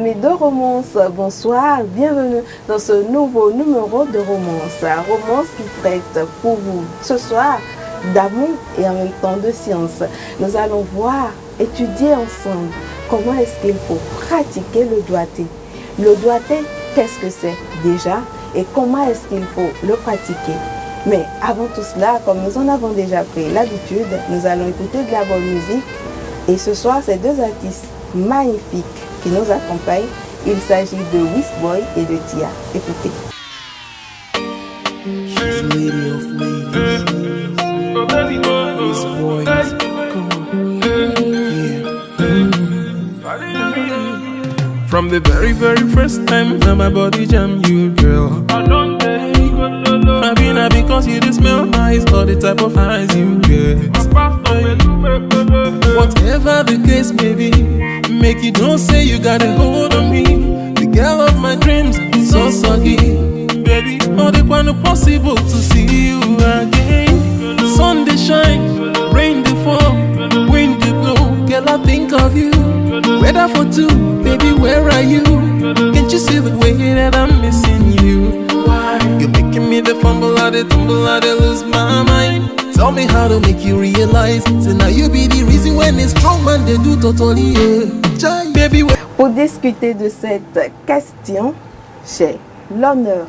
amis de Romance, bonsoir, bienvenue dans ce nouveau numéro de Romance. Romance qui traite pour vous ce soir d'amour et en même temps de science. Nous allons voir, étudier ensemble comment est-ce qu'il faut pratiquer le doigté. Le doigté, qu'est-ce que c'est déjà et comment est-ce qu'il faut le pratiquer? Mais avant tout cela, comme nous en avons déjà pris l'habitude, nous allons écouter de la bonne musique. Et ce soir, c'est deux artistes magnifiques qui nous accompagnent. Il s'agit de Wizboy et de Tia. Écoutez. From the very, very first time that my body jam you, girl. Happy because you just smell nice, all the type of eyes you get. Whatever the case may be, make you don't say you got a hold on me. The girl of my dreams, so soggy. Baby, all the one possible to see you again. Sun they shine, rain they fall, wind they blow. Girl, I think of you. Weather for two, baby, where are you? Can't you see the way that I'm missing you? Why? You're making me the fumble, I tumble, I lose my mind. Tell me how to make you realize. So now you be the reason when it's strong man they do totally. Yeah. Baby, pour discuter de cette question, j'ai l'honneur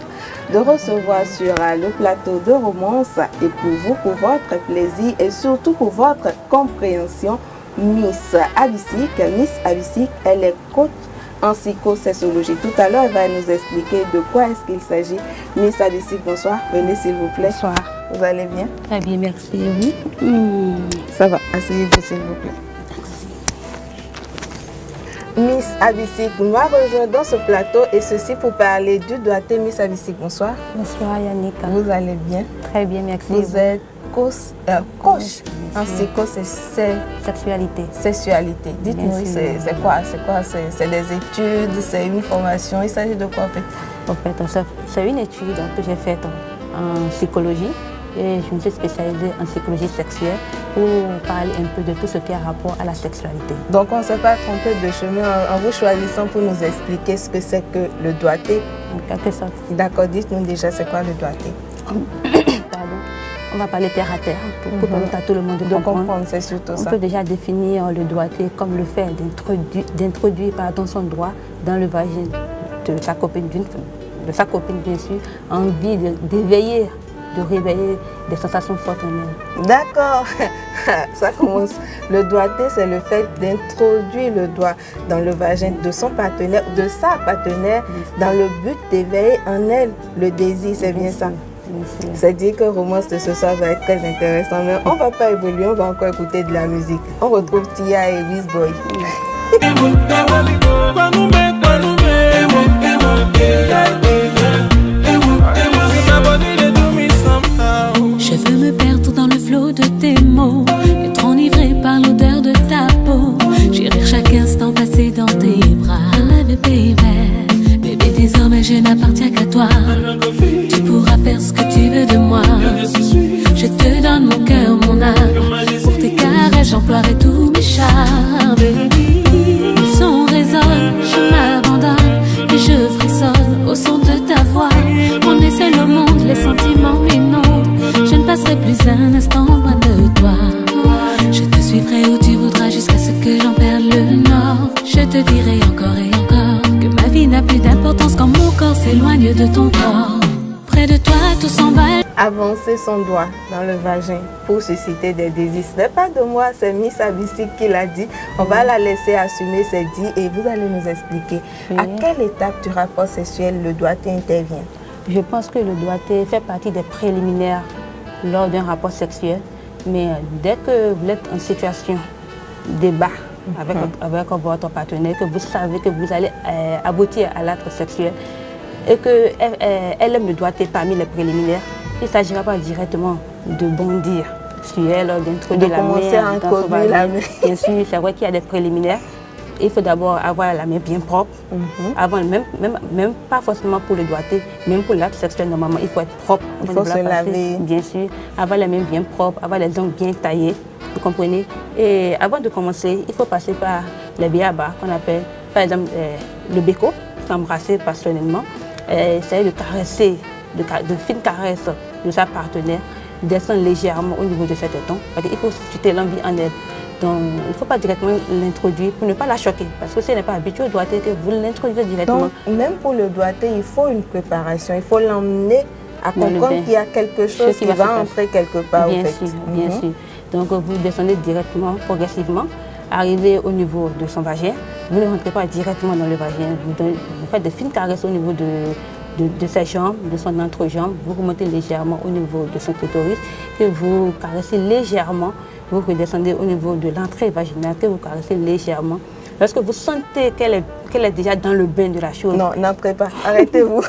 de recevoir sur le plateau de Romance et pour vous, pour votre plaisir et surtout pour votre compréhension, Miss Abisik. Miss Abisik, elle est coach en psychosexologie. Tout à l'heure, elle va nous expliquer de quoi est-ce qu'il s'agit. Miss Abisik, bonsoir. Venez s'il vous plaît. Bonsoir. Vous allez bien? Très bien, merci. Et vous? Ça va. Asseyez-vous s'il vous plaît. Miss Abisik m'a rejoint dans ce plateau et ceci pour parler du doigté. Miss Abisik, bonsoir. Bonsoir Yannick. Vous allez bien? Très bien, merci. Vous êtes coach en sexualité. Sexualité. Dites-nous, c'est quoi? C'est des études, c'est une formation. Il s'agit de quoi en fait? En fait, c'est une étude que j'ai faite en psychologie et je me suis spécialisée en psychologie sexuelle pour parler un peu de tout ce qui a rapport à la sexualité. Donc on ne s'est pas trompé de chemin en vous choisissant pour nous expliquer ce que c'est que le doigté. En quelque sorte. D'accord, dites-nous déjà c'est quoi le doigté? Pardon. On va parler terre à terre pour permettre à tout le monde de comprendre. C'est surtout ça. On peut déjà définir le doigté comme le fait d'introduire son doigt dans le vagin de sa copine, bien sûr, en vue d'éveiller, de réveiller des sensations fortes en elle. D'accord, ça commence. Le doigté, c'est le fait d'introduire le doigt dans le vagin de son partenaire, de sa partenaire, dans le but d'éveiller en elle le désir, c'est bien ça. C'est-à-dire que Romance de ce soir va être très intéressant, mais on ne va pas évoluer, on va encore écouter de la musique. On retrouve Tia et Wizboy. Je veux me perdre dans le flot de tes mots, être enivré par l'odeur de ta peau, chérir chaque instant passé dans tes bras. I love you, baby. Bébé, désormais je n'appartiens qu'à toi. Tu pourras faire ce que tu veux de moi. Je te donne mon cœur, mon âme. Pour tes caresses, j'emploierai tous mes charmes. Baby, le son résonne, je m'abandonne et je frissonne au son de ta voix. On est seul au monde, les sentiments m'inondent. Je ne passerai plus un instant loin de toi. Je te suivrai où tu voudras jusqu'à ce que j'en perde le nord. Je te dirai encore et encore que ma vie n'a plus d'importance quand mon corps s'éloigne de ton corps. Près de toi, tout s'emballe. Avancer son doigt dans le vagin pour susciter des désirs. Ce n'est pas de moi, c'est Miss Abisik qui l'a dit. On va la laisser assumer ses dits et vous allez nous expliquer à quelle étape du rapport sexuel le doigté intervient. Je pense que le doigté fait partie des préliminaires lors d'un rapport sexuel, mais dès que vous êtes en situation de débat avec votre partenaire, que vous savez que vous allez aboutir à l'acte sexuel et qu'elle aime le doigté parmi les préliminaires, il ne s'agira pas directement de bondir sur elle, d'introduire la main dans son vagin. Bien sûr, c'est vrai qu'il y a des préliminaires. Il faut d'abord avoir la main bien propre, avant, même pas forcément pour le doigté, même pour l'acte sexuel, normalement, il faut être propre. Il faut se laver. Bien sûr, avoir les mains bien propres, avoir les ongles bien taillés, vous comprenez. Et avant de commencer, il faut passer par les b.a.-ba qu'on appelle, par exemple, le béco, s'embrasser passionnellement, essayer de caresser, de fines caresses de sa partenaire, descendre légèrement au niveau de ses tétons. Il faut susciter l'envie en elle. Donc, il ne faut pas directement l'introduire pour ne pas la choquer. Parce que si elle n'est pas habituée au doigté, que vous l'introduisez directement. Donc, même pour le doigté, il faut une préparation. Il faut l'emmener à comprendre qu'il y a quelque chose qui va entrer quelque part. Bien sûr, bien sûr. Donc, vous descendez directement, progressivement, arrivez au niveau de son vagin. Vous ne rentrez pas directement dans le vagin. Vous faites des fines caresses au niveau de ses jambes, de son entrejambe. Vous remontez légèrement au niveau de son clitoris, que vous caressez légèrement. Vous redescendez au niveau de l'entrée vaginale, que vous caressez légèrement. Lorsque vous sentez qu'elle est déjà dans le bain de la chose. Non, n'entrez pas. Arrêtez-vous.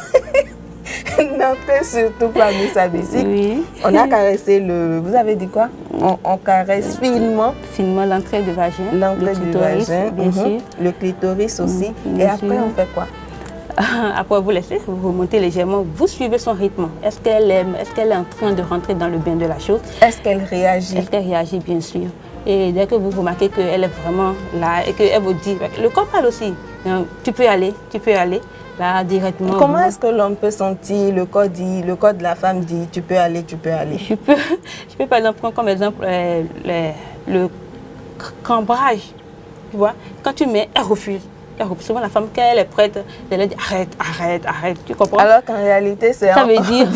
N'entrez surtout pas, Miss Abissi. Oui. On a caressé le... Vous avez dit quoi? On caresse finement. Finement l'entrée du vagin. L'entrée du vagin, bien sûr. Le clitoris aussi. Et après, on fait quoi? Après, vous laissez, vous remontez légèrement, vous suivez son rythme. Est-ce qu'elle est en train de rentrer dans le bain de la chose? Est-ce qu'elle réagit? Est-ce qu'elle réagit, bien sûr. Et dès que vous remarquez qu'elle est vraiment là et qu'elle vous dit, le corps parle aussi, tu peux aller, là directement. Comment est-ce que l'homme peut sentir, le corps de la femme dit, tu peux aller? Je peux par exemple prendre comme exemple le cambrage. Tu vois, quand tu mets, elle refuse. Souvent la femme, quand elle est prête, elle dit arrête, tu comprends? Alors qu'en réalité, ça veut dire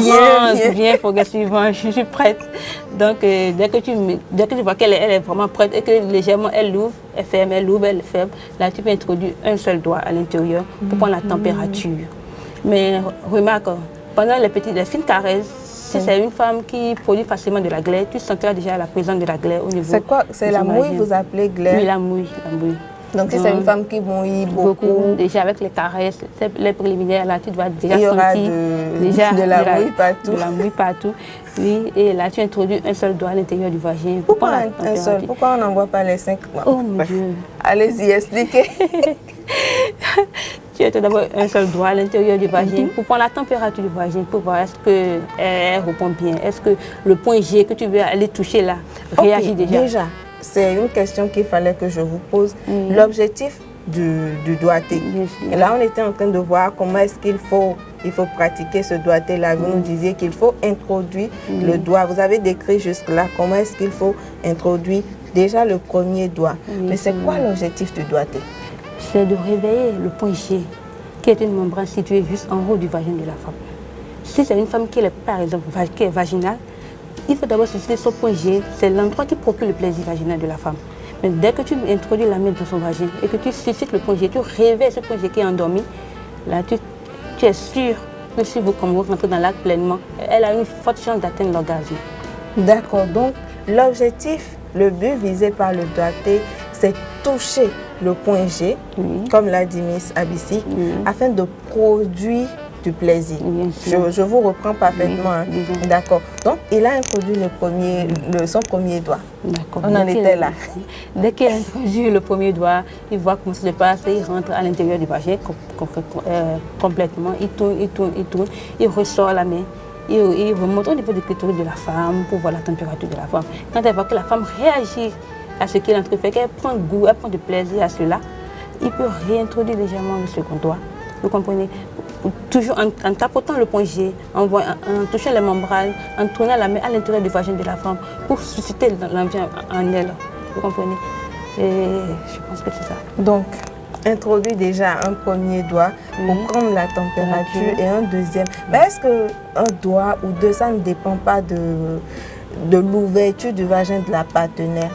viens progressivement, je suis prête. Donc dès que tu vois qu'elle est vraiment prête et que légèrement elle l'ouvre, elle ferme, là tu peux introduire un seul doigt à l'intérieur pour prendre la température. Mais remarque, pendant les fines caresses, si c'est une femme qui produit facilement de la glaire, tu sentiras déjà la présence de la glaire au niveau. C'est quoi? C'est la mouille, vous appelez glaire? Oui, la mouille. Donc, si c'est une femme qui mouille beaucoup, déjà avec les caresses, les préliminaires, là, tu dois déjà il y aura sentir de la mouille partout. De la mouille partout. Oui, et là, tu introduis un seul doigt à l'intérieur du vagin. Pourquoi un seul? Pourquoi on n'envoie pas les 5? Oh mon Dieu. Allez-y, expliquez. Tu as d'abord un seul doigt à l'intérieur du vagin pour prendre la température du vagin, pour voir est-ce qu'elle répond bien, est-ce que le point G que tu veux aller toucher là réagit déjà. C'est une question qu'il fallait que je vous pose. L'objectif du doigté. Et là, on était en train de voir comment est-ce qu'il faut pratiquer ce doigté-là. Vous nous disiez qu'il faut introduire le doigt. Vous avez décrit jusque-là comment est-ce qu'il faut introduire déjà le premier doigt. Mais c'est quoi l'objectif du doigté? C'est de réveiller le point G, qui est une membrane située juste en haut du vagin de la femme. Si c'est une femme qui est, par exemple, qui est vaginale, il faut d'abord susciter son point G, c'est l'endroit qui procure le plaisir vaginal de la femme. Mais dès que tu introduis la main dans son vagin et que tu suscites le point G, tu réveilles ce point G qui est endormi, là tu es sûr que si vous rentrez dans l'acte pleinement, elle a une forte chance d'atteindre l'orgasme. D'accord, donc l'objectif, le but visé par le doigté, c'est toucher le point G, comme l'a dit Miss Abissi, afin de produire du plaisir. Je vous reprends parfaitement. D'accord. Donc, il a introduit son premier doigt. D'accord. On en était là. Dès qu'il a introduit le premier doigt, il voit comment ça se passe, il rentre à l'intérieur du vagin complètement, il tourne, il ressort la main. Il remonte au niveau du clitoris de la femme pour voir la température de la femme. Quand elle voit que la femme réagit à ce qu'il entrefait, qu'elle prend goût, elle prend du plaisir à cela, il peut réintroduire légèrement le second doigt. Vous comprenez? Toujours en tapotant le point G, en touchant les membranes, en tournant la main à l'intérieur du vagin de la femme pour susciter l'envie en elle. Vous comprenez? Et je pense que c'est ça. Donc, introduit déjà un premier doigt pour prendre la température et un deuxième. Mais est-ce qu'un doigt ou deux, ça ne dépend pas de l'ouverture du vagin de la partenaire?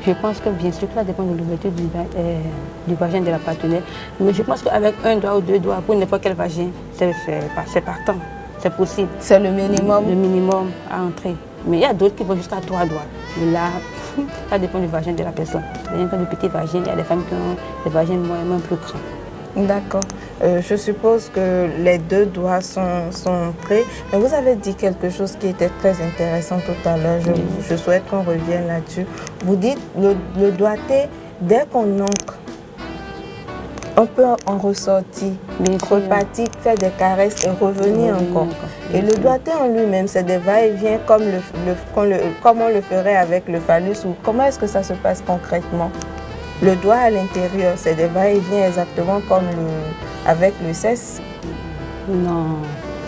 Je pense que bien sûr que ça dépend de l'ouverture du vagin de la partenaire. Mais je pense qu'avec un doigt ou deux doigts, pour n'importe quel vagin, c'est partant. C'est possible. C'est le minimum? Le minimum à entrer. Mais il y a d'autres qui vont jusqu'à 3 doigts. Mais là, ça dépend du vagin de la personne. Il y a des petits vagins, il y a des femmes qui ont des vagins moyennement plus grands. D'accord. Je suppose que les 2 doigts sont prêts. Mais vous avez dit quelque chose qui était très intéressant tout à l'heure. Je souhaite qu'on revienne là-dessus. Vous dites le doigté, dès qu'on ancre, on peut en ressortir, repartir, faire des caresses et revenir encore. Et le doigté en lui-même, c'est des va-et-vient comme on le ferait avec le phallus, ou comment est-ce que ça se passe concrètement? Le doigt à l'intérieur, c'est des va-et-vient exactement comme avec le cesse. Non,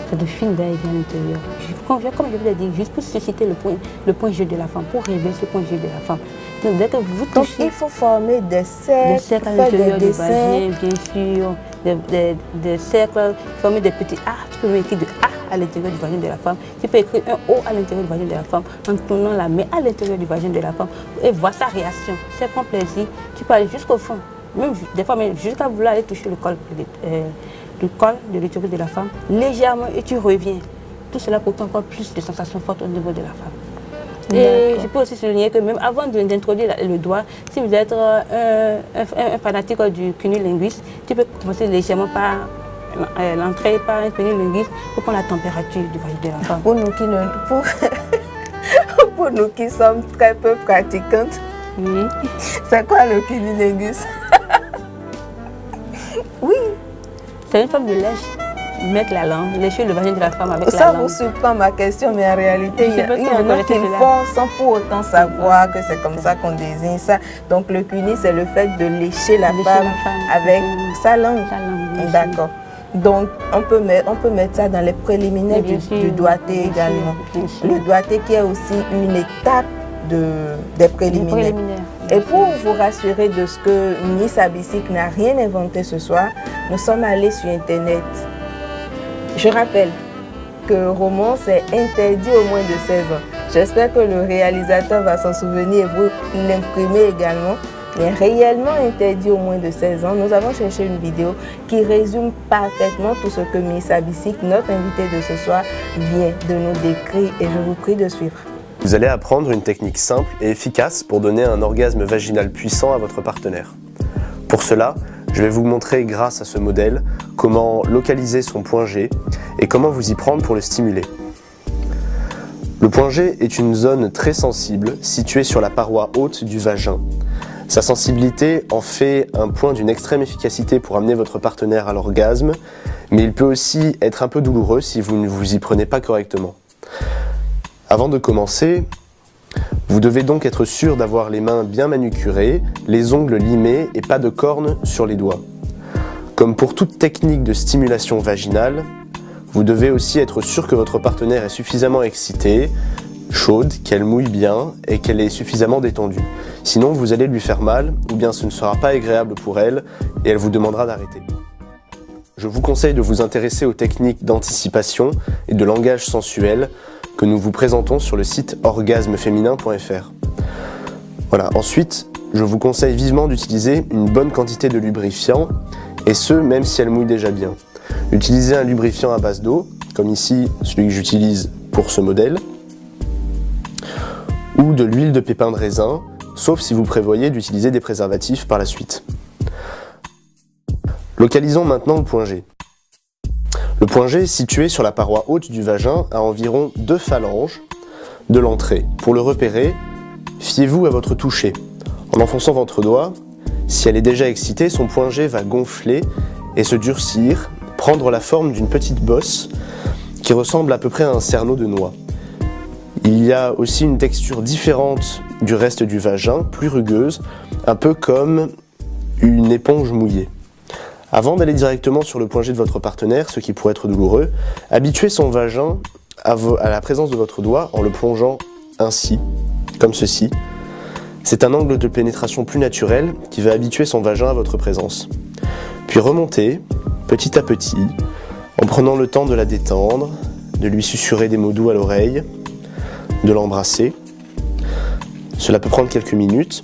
c'est de fines va-et-vient à l'intérieur. Comme je vous l'ai dit, juste pour susciter le point G de la femme, pour réveiller ce point G de la femme. Donc, dès que vous touchez, donc il faut former des cercles, à l'intérieur du vagin, bien sûr, des cercles, former des petits A. Tu peux écrire de A à l'intérieur du vagin de la femme. Tu peux écrire un O à l'intérieur du vagin de la femme en tournant la main à l'intérieur du vagin de la femme et voir sa réaction. C'est prend plaisir. Tu peux aller jusqu'au fond. Même, des fois, même jusqu'à vouloir aller toucher le col de l'utérus de la femme, légèrement, et tu reviens. Tout cela pour encore plus de sensations fortes au niveau de la femme. Et je peux aussi souligner que même avant d'introduire le doigt, si vous êtes un fanatique du cunnilingus, tu peux commencer légèrement par l'entrée par un cunnilingus pour prendre la température du vagin de la femme. Pour nous qui sommes très peu pratiquantes, Oui. c'est quoi le cunnilingus? Oui. C'est une forme de lèche. Mettre la langue, lécher le vagin de la femme avec Ça la langue. vous surprend ma question, mais en réalité, il y en a qui le cela. font sans pour autant savoir que c'est comme ça qu'on désigne ça. Donc le cuni, c'est le fait de lécher la femme avec sa langue. Sa langue, bien sûr. D'accord. Donc on peut mettre ça dans les préliminaires Mais bien sûr, du doigté bien sûr, également. bien sûr. Le doigté qui est aussi une étape des préliminaires. Et pour vous rassurer de ce que Miss Abisik n'a rien inventé ce soir, nous sommes allés sur Internet. Je rappelle que romance est interdit au moins de 16 ans. J'espère que le réalisateur va s'en souvenir et vous l'imprimer également. Mais réellement interdit au moins de 16 ans. Nous avons cherché une vidéo qui résume parfaitement tout ce que Miss Abisik, notre invitée de ce soir, vient de nous décrire. Et je vous prie de suivre. Vous allez apprendre une technique simple et efficace pour donner un orgasme vaginal puissant à votre partenaire. Pour cela, je vais vous montrer grâce à ce modèle comment localiser son point G et comment vous y prendre pour le stimuler. Le point G est une zone très sensible située sur la paroi haute du vagin. Sa sensibilité en fait un point d'une extrême efficacité pour amener votre partenaire à l'orgasme, mais il peut aussi être un peu douloureux si vous ne vous y prenez pas correctement. Avant de commencer, vous devez donc être sûr d'avoir les mains bien manucurées, les ongles limés et pas de cornes sur les doigts. Comme pour toute technique de stimulation vaginale, vous devez aussi être sûr que votre partenaire est suffisamment excitée, chaude, qu'elle mouille bien et qu'elle est suffisamment détendue. Sinon, vous allez lui faire mal ou bien ce ne sera pas agréable pour elle et elle vous demandera d'arrêter. Je vous conseille de vous intéresser aux techniques d'anticipation et de langage sensuel que nous vous présentons sur le site orgasmeféminin.fr. Voilà. Ensuite, je vous conseille vivement d'utiliser une bonne quantité de lubrifiant, et ce, même si elle mouille déjà bien. Utilisez un lubrifiant à base d'eau, comme ici, celui que j'utilise pour ce modèle, ou de l'huile de pépin de raisin, sauf si vous prévoyez d'utiliser des préservatifs par la suite. Localisons maintenant le point G. Le point G est situé sur la paroi haute du vagin à environ 2 phalanges de l'entrée. Pour le repérer, fiez-vous à votre toucher. En enfonçant votre doigt, si elle est déjà excitée, son point G va gonfler et se durcir, prendre la forme d'une petite bosse qui ressemble à peu près à un cerneau de noix. Il y a aussi une texture différente du reste du vagin, plus rugueuse, un peu comme une éponge mouillée. Avant d'aller directement sur le point G de votre partenaire, ce qui pourrait être douloureux, habituez son vagin à la présence de votre doigt en le plongeant ainsi, comme ceci. C'est un angle de pénétration plus naturel qui va habituer son vagin à votre présence. Puis remontez, petit à petit, en prenant le temps de la détendre, de lui susurrer des mots doux à l'oreille, de l'embrasser. Cela peut prendre quelques minutes.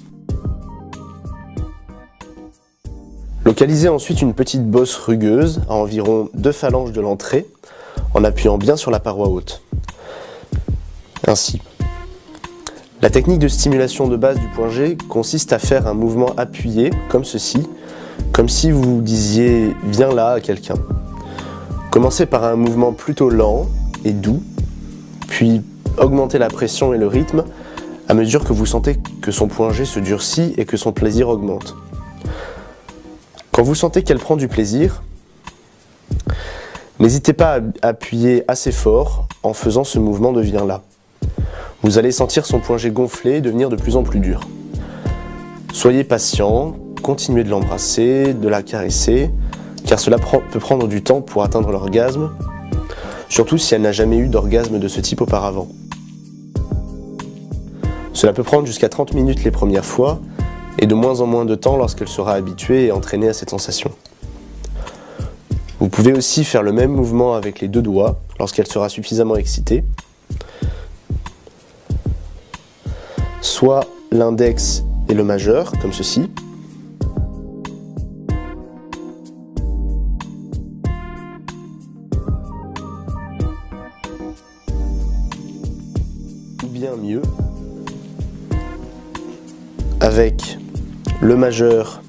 Localisez ensuite une petite bosse rugueuse à environ 2 phalanges de l'entrée en appuyant bien sur la paroi haute. Ainsi. La technique de stimulation de base du point G consiste à faire un mouvement appuyé comme ceci, comme si vous disiez « viens là » à quelqu'un. Commencez par un mouvement plutôt lent et doux, puis augmentez la pression et le rythme à mesure que vous sentez que son point G se durcit et que son plaisir augmente. Quand vous sentez qu'elle prend du plaisir, n'hésitez pas à appuyer assez fort en faisant ce mouvement de viens là. Vous allez sentir son point G gonfler et devenir de plus en plus dur. Soyez patient, continuez de l'embrasser, de la caresser, car cela peut prendre du temps pour atteindre l'orgasme, surtout si elle n'a jamais eu d'orgasme de ce type auparavant. Cela peut prendre jusqu'à 30 minutes les premières fois, et de moins en moins de temps lorsqu'elle sera habituée et entraînée à cette sensation. Vous pouvez aussi faire le même mouvement avec les 2 doigts lorsqu'elle sera suffisamment excitée, soit l'index et le majeur, comme ceci, ou bien mieux, avec le majeur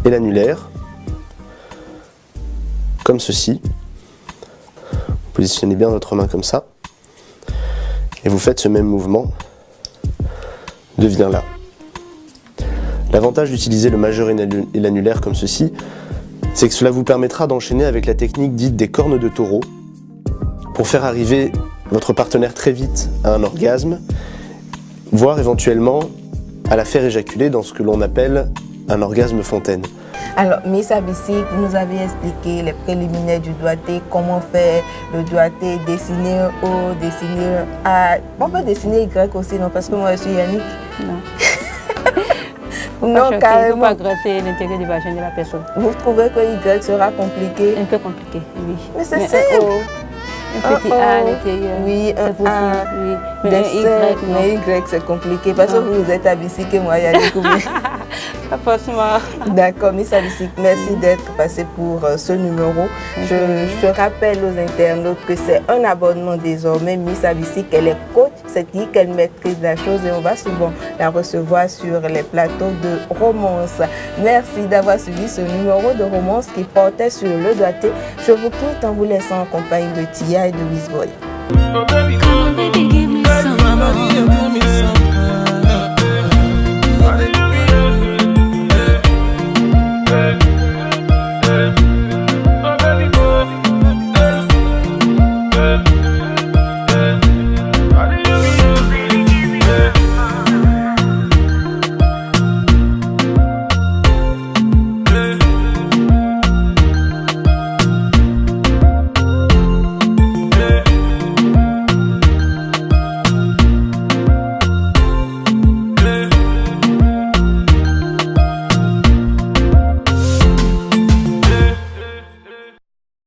et l'annulaire, comme ceci. Vous positionnez bien votre main comme ça, et vous faites ce même mouvement, devient là. L'avantage d'utiliser le majeur et l'annulaire comme ceci, c'est que cela vous permettra d'enchaîner avec la technique dite des cornes de taureau, pour faire arriver votre partenaire très vite à un orgasme, voire éventuellement à la faire éjaculer dans ce que l'on appelle un orgasme fontaine. Alors, Miss Abisik, vous nous avez expliqué les préliminaires du doigté, comment faire le doigté, dessiner O, dessiner A. On peut dessiner Y aussi, non? Parce que moi, je suis Yannick. Non. Non, carrément. Il ne faut pas gratter l'intérieur du vagin de la personne. Vous trouvez que Y sera compliqué? Un peu compliqué, oui. Mais c'est simple. Un petit A à l'intérieur. Oui, un A. Oui. Mais Mais un Y, non. mais Y, c'est compliqué parce que vous êtes Abisik et moi, Yannick. Pas forcément. D'accord, Miss Abisik, merci d'être passé pour ce numéro. Je rappelle aux internautes que c'est un abonnement désormais. Miss Abisik, elle est coach, c'est-à-dire qu'elle maîtrise la chose et on va souvent la recevoir sur les plateaux de romance. Merci d'avoir suivi ce numéro de romance qui portait sur le doigté. Je vous quitte en vous laissant en compagnie de Tia et de Wizboy. Come on, baby,